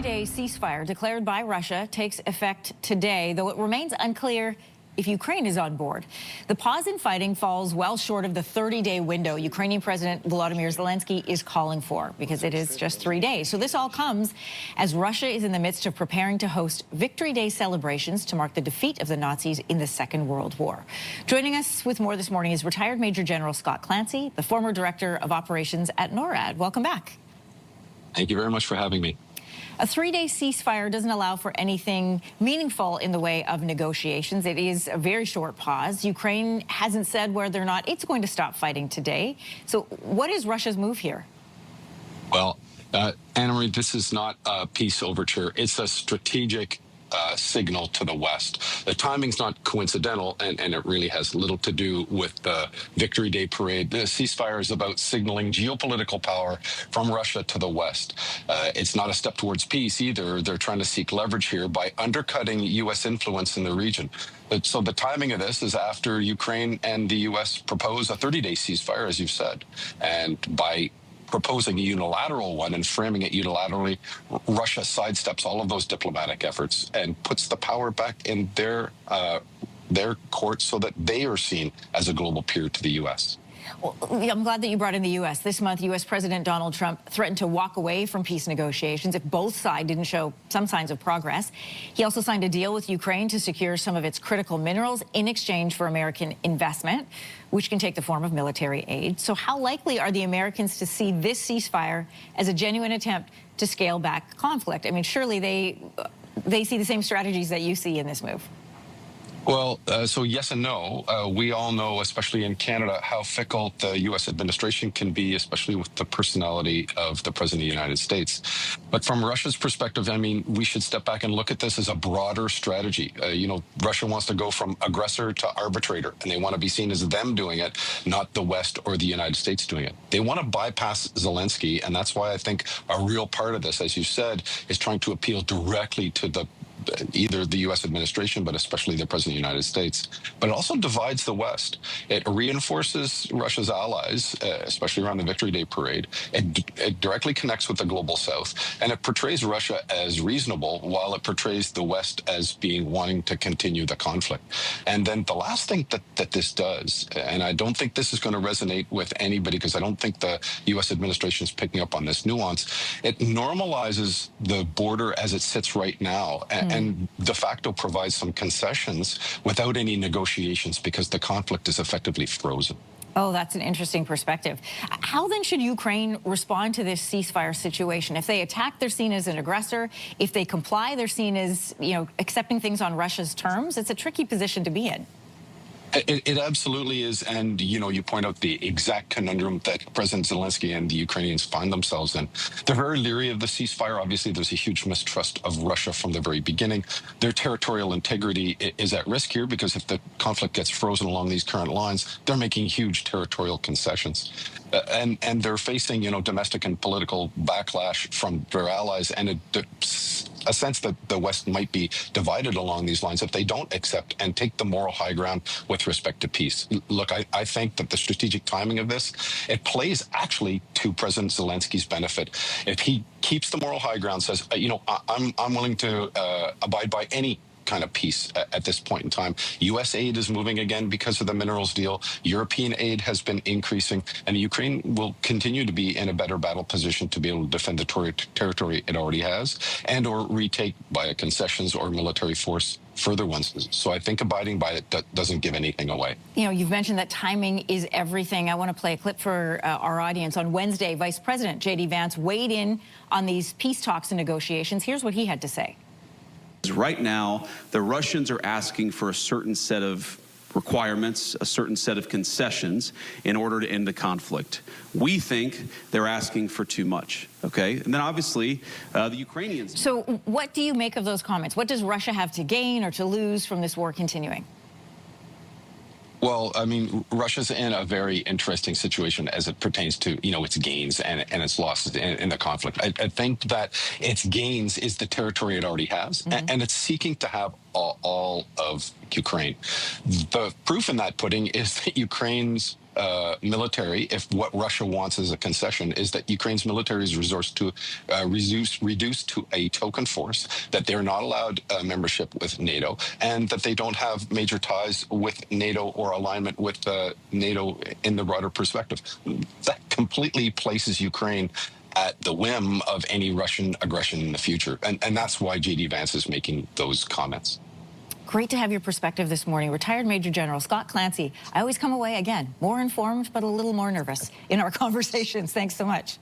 three-day ceasefire declared by Russia takes effect today, though it remains unclear if Ukraine is on board. The pause in fighting falls well short of the 30-day window Ukrainian President Volodymyr Zelensky is calling for, because it is just 3 days. So this all comes as Russia is in the midst of preparing to host Victory Day celebrations to mark the defeat of the Nazis in the Second World War. Joining us with more this morning is retired Major General Scott Clancy, the former Director of Operations at NORAD. Welcome back. Thank you very much for having me. A three-day ceasefire doesn't allow for anything meaningful in the way of negotiations. It is a very short pause. Ukraine hasn't said whether or not it's going to stop fighting today. So what is Russia's move here? Well, Anna-Marie, this is not a peace overture. It's a strategic signal to the West. The timing's not coincidental, and it really has little to do with the Victory Day parade. The ceasefire is about signaling geopolitical power from Russia to the West. It's not a step towards peace either. They're trying to seek leverage here by undercutting U.S. influence in the region. So the timing of this is after Ukraine and the U.S. propose a 30-day ceasefire, as you've said, and by proposing a unilateral one and framing it unilaterally, Russia sidesteps all of those diplomatic efforts and puts the power back in their court so that they are seen as a global peer to the U.S. Well, I'm glad that you brought in the U.S. This month, U.S. President Donald Trump threatened to walk away from peace negotiations if both sides didn't show some signs of progress. He also signed a deal with Ukraine to secure some of its critical minerals in exchange for American investment, which can take the form of military aid. So how likely are the Americans to see this ceasefire as a genuine attempt to scale back conflict? I mean, surely they see the same strategies that you see in this move. Well, so yes and no. We all know, especially in Canada, how fickle the U.S. administration can be, especially with the personality of the President of the United States. But from Russia's perspective, I mean, we should step back and look at this as a broader strategy. Russia wants to go from aggressor to arbitrator, and they want to be seen as them doing it, not the West or the United States doing it. They want to bypass Zelensky, and that's why I think a real part of this, as you said, is trying to appeal directly to either the U.S. administration, but especially the President of the United States. But it also divides the West. It reinforces Russia's allies, especially around the Victory Day parade. It directly connects with the global South, and it portrays Russia as reasonable while it portrays the West as being wanting to continue the conflict. And then the last thing that this does, and I don't think this is going to resonate with anybody because I don't think the U.S. administration is picking up on this nuance, it normalizes the border as it sits right now. And de facto provides some concessions without any negotiations because the conflict is effectively frozen. Oh, that's an interesting perspective. How then should Ukraine respond to this ceasefire situation? If they attack, they're seen as an aggressor. If they comply, they're seen as, accepting things on Russia's terms. It's a tricky position to be in. It absolutely is, and you point out the exact conundrum that President Zelensky and the Ukrainians find themselves in. They're very leery of the ceasefire. Obviously, there's a huge mistrust of Russia from the very beginning. Their territorial integrity is at risk here because if the conflict gets frozen along these current lines, they're making huge territorial concessions. And they're facing, domestic and political backlash from their allies, and a sense that the West might be divided along these lines if they don't accept and take the moral high ground with respect to peace. Look, I think that the strategic timing of this, it plays actually to President Zelensky's benefit. If he keeps the moral high ground, says, I'm willing to abide by any kind of peace at this point in time. U.S. aid is moving again because of the minerals deal. European aid has been increasing, and Ukraine will continue to be in a better battle position to be able to defend the territory it already has and or retake via concessions or military force further ones. So I think abiding by it doesn't give anything away. You've mentioned that timing is everything. I want to play a clip for our audience. On Wednesday, Vice President J.D. Vance weighed in on these peace talks and negotiations. Here's what he had to say. Right now, the Russians are asking for a certain set of requirements, a certain set of concessions in order to end the conflict. We think they're asking for too much, okay? And then obviously, the Ukrainians... So what do you make of those comments? What does Russia have to gain or to lose from this war continuing? Well, I mean, Russia's in a very interesting situation as it pertains to, its gains and its losses in the conflict. I think that its gains is the territory it already has, and it's seeking to have all of Ukraine. The proof in that pudding is that Ukraine's military, if what Russia wants as a concession is that Ukraine's military is reduced to a token force, that they're not allowed membership with NATO, and that they don't have major ties with NATO or alignment with NATO in the broader perspective. That completely places Ukraine at the whim of any Russian aggression in the future. And that's why J.D. Vance is making those comments. Great to have your perspective this morning. Retired Major General Scott Clancy. I always come away, again, more informed, but a little more nervous in our conversations. Thanks so much.